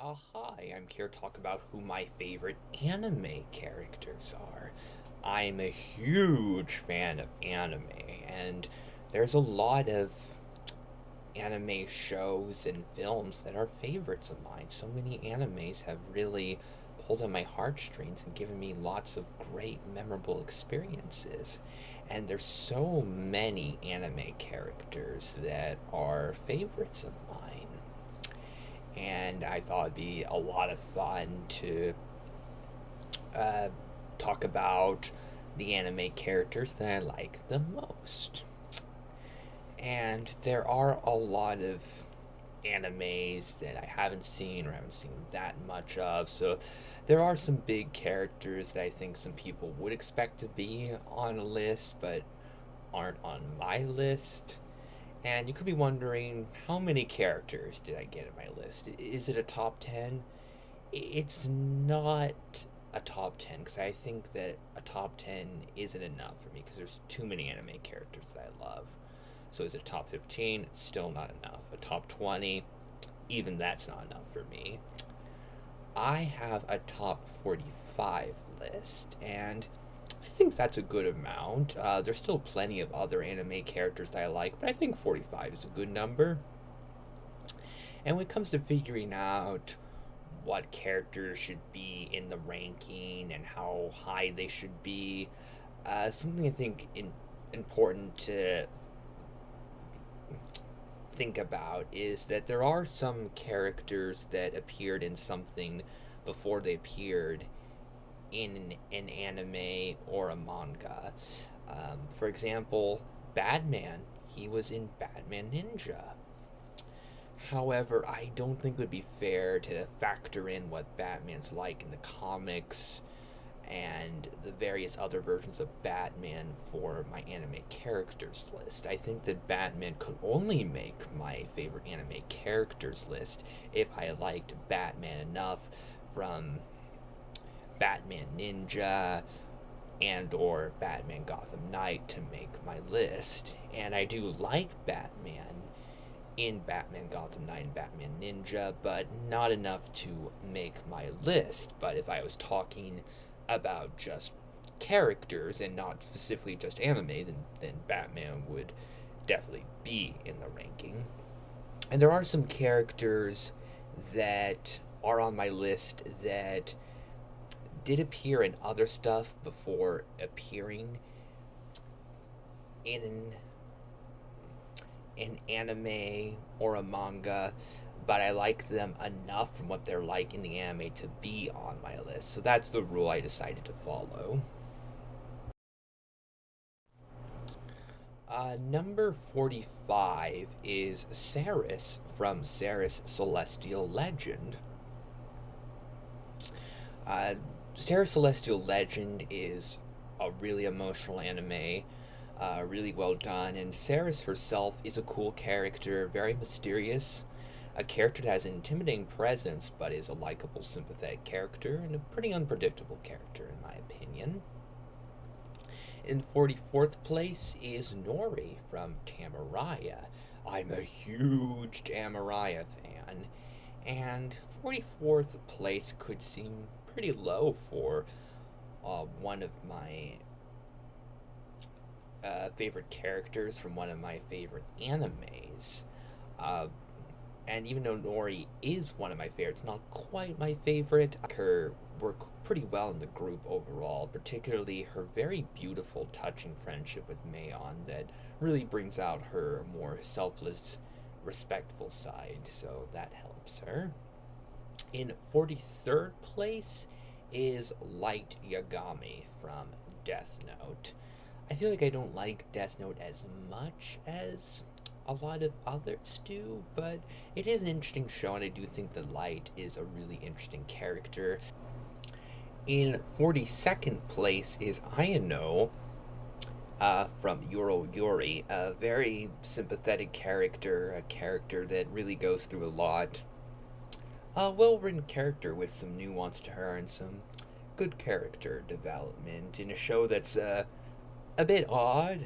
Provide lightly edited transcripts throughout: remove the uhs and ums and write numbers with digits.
Hi, I'm here to talk about who my favorite anime characters are. I'm a huge fan of anime, and there's a lot of anime shows and films that are favorites of mine. So many animes have really pulled on my heartstrings and given me lots of great, memorable experiences. And there's so many anime characters that are favorites of mine, and I thought it'd be a lot of fun to uh, talk about the anime characters that I like the most. And there are a lot of animes that I haven't seen or haven't seen that much of, so there are some big characters that I think some people would expect to be on a list but aren't on my list. And you could be wondering, how many characters did I get in my list? Is it a top 10? It's not a top 10 because I think that a top 10 isn't enough for me because there's too many anime characters that I love. So is it a top 15? It's still not enough. A top 20? Even that's not enough for me. I have a top 45 list, and I think that's a good amount. There's still plenty of other anime characters that I like, but I think 45 is a good number. And when it comes to figuring out what characters should be in the ranking and how high they should be, something I think important to think about is that there are some characters that appeared in something before they appeared in an anime or a manga. For example, Batman. He was in Batman Ninja. However, I don't think it would be fair to factor in what Batman's like in the comics and the various other versions of Batman for my anime characters list. I think that Batman could only make my favorite anime characters list if I liked Batman enough from Batman Ninja and or Batman Gotham Knight to make my list. And I do like Batman in Batman Gotham Knight and Batman Ninja, but not enough to make my list. But if I was talking about just characters and not specifically just anime, then Batman would definitely be in the ranking. And there are some characters that are on my list that did appear in other stuff before appearing in an anime or a manga, but I like them enough from what they're like in the anime to be on my list. So that's the rule I decided to follow. Number 45 is Ceres from Ceres Celestial Legend. Uh, Ceres Celestial Legend is a really emotional anime, really well done, and Ceres herself is a cool character, very mysterious, a character that has an intimidating presence but is a likable, sympathetic character, and a pretty unpredictable character, in my opinion. In 44th place is Nori from Tamaraya. I'm a huge Tamaraya fan, and 44th place could seem pretty low for one of my favorite characters from one of my favorite animes. Uh, and even though Nori is one of my favorites, not quite my favorite, her work pretty well in the group overall, particularly her very beautiful, touching friendship with Mayon that really brings out her more selfless, respectful side, so that helps her. In 43rd place is Light Yagami from Death Note. I feel like I don't like Death Note as much as a lot of others do, but it is an interesting show, and I do think that Light is a really interesting character. In 42nd place is Ayano from Yoro Yuri, a very sympathetic character, a character that really goes through a lot. A well written character with some nuance to her and some good character development in a show that's a bit odd.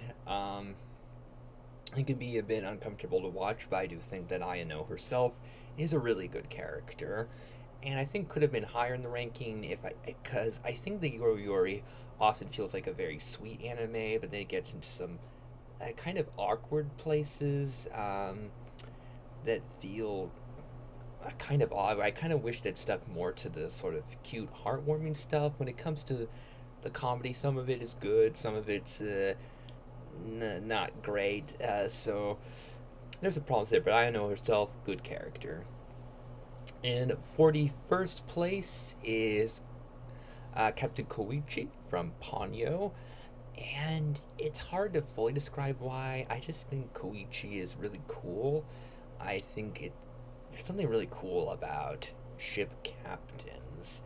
It can be a bit uncomfortable to watch, but I do think that Ayano herself is a really good character. and I think could have been higher in the ranking if because I think the Yoro Yori often feels like a very sweet anime, but then it gets into some kind of awkward places that feel kind of odd. I kind of wish they'd stuck more to the sort of cute, heartwarming stuff. When it comes to the comedy, some of it is good, some of it's not great. So there's a problem there, but Ayano herself, good character. In 41st place is Captain Koichi from Ponyo. And it's hard to fully describe why. I just think Koichi is really cool. I think there's something really cool about ship captains,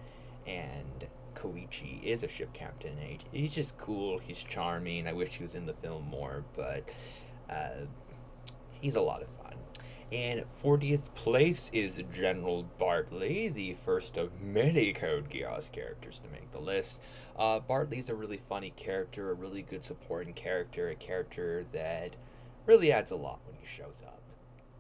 and Koichi is a ship captain. And he's just cool. He's charming. I wish he was in the film more, but uh, he's a lot of fun. In 40th place is General Bartley, the first of many Code Geass characters to make the list. Bartley's a really funny character, a really good supporting character, a character that really adds a lot when he shows up.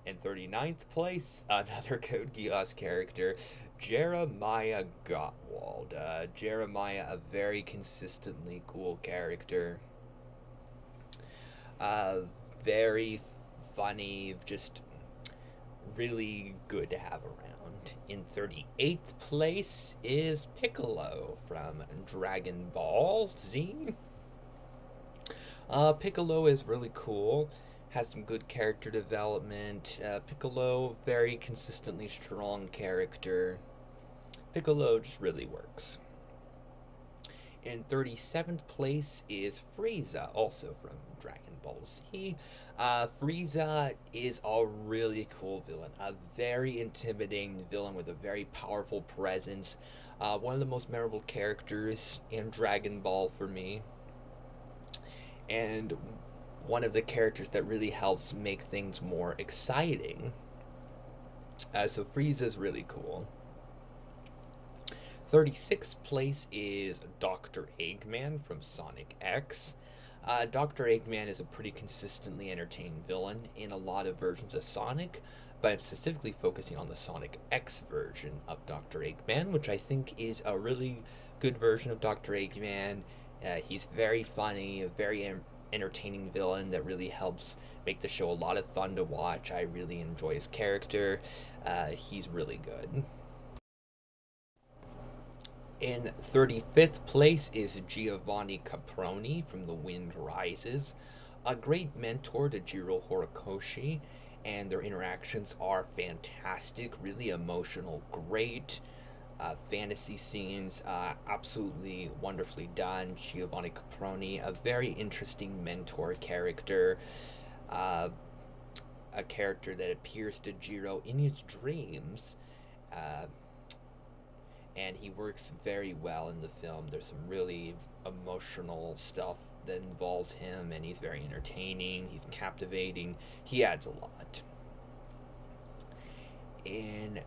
In 39th place, another Code Geass character, Jeremiah Gottwald. Jeremiah, a very consistently cool character. Uh, Very funny, just really good to have around. In 38th place is Piccolo from Dragon Ball Z. Piccolo is really cool, has some good character development. Piccolo, very consistently strong character. Piccolo just really works. In 37th place is Frieza, also from Dragon Ball Z. Frieza is a really cool villain, a very intimidating villain with a very powerful presence. One of the most memorable characters in Dragon Ball for me, and one of the characters that really helps make things more exciting. So Frieza is really cool. 36th place is Dr. Eggman from Sonic X. Dr. Eggman is a pretty consistently entertaining villain in a lot of versions of Sonic, but I'm specifically focusing on the Sonic X version of Dr. Eggman, which I think is a really good version of Dr. Eggman. He's very funny, a very entertaining villain that really helps make the show a lot of fun to watch. I really enjoy his character. He's really good. In 35th place is Giovanni Caproni from The Wind Rises, a great mentor to Jiro Horikoshi, and their interactions are fantastic, really emotional, great fantasy scenes, absolutely wonderfully done. Giovanni Caproni, a very interesting mentor character, uh, a character that appears to Jiro in his dreams. Uh, and he works very well in the film. There's some really emotional stuff that involves him, and he's very entertaining. He's captivating. He adds a lot. In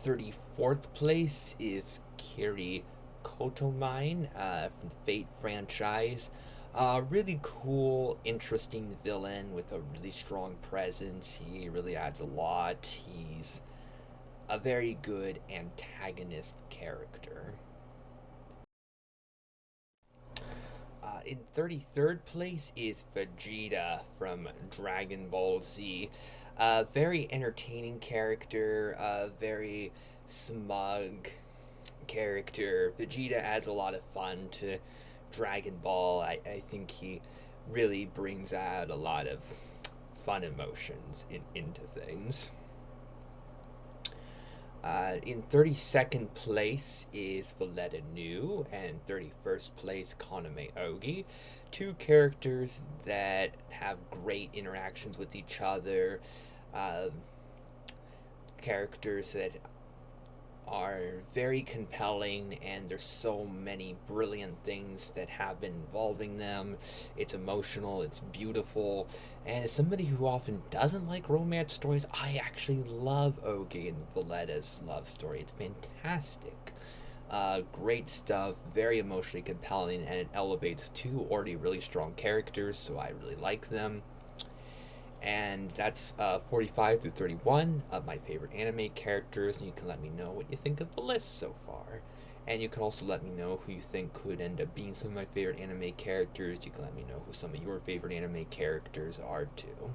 34th place is Kiri Kotomine from the Fate franchise. Really cool, interesting villain with a really strong presence. He really adds a lot. He's a very good antagonist character. In 33rd place is Vegeta from Dragon Ball Z. A very entertaining character, a very smug character. Vegeta adds a lot of fun to Dragon Ball. I think he really brings out a lot of fun emotions into things. In 32nd place is Valletta Nu, and 31st place Kaname Ogi. Two characters that have great interactions with each other. Uh, Characters that are very compelling, and there's so many brilliant things that have been involving them. It's emotional, it's beautiful, and as somebody who often doesn't like romance stories, I actually love Ogi and Valletta's love story. It's fantastic. Great stuff, very emotionally compelling, and it elevates two already really strong characters, so I really like them. And that's 45 through 31 of my favorite anime characters, and you can let me know what you think of the list so far. And you can also let me know who you think could end up being some of my favorite anime characters. You can let me know who some of your favorite anime characters are too.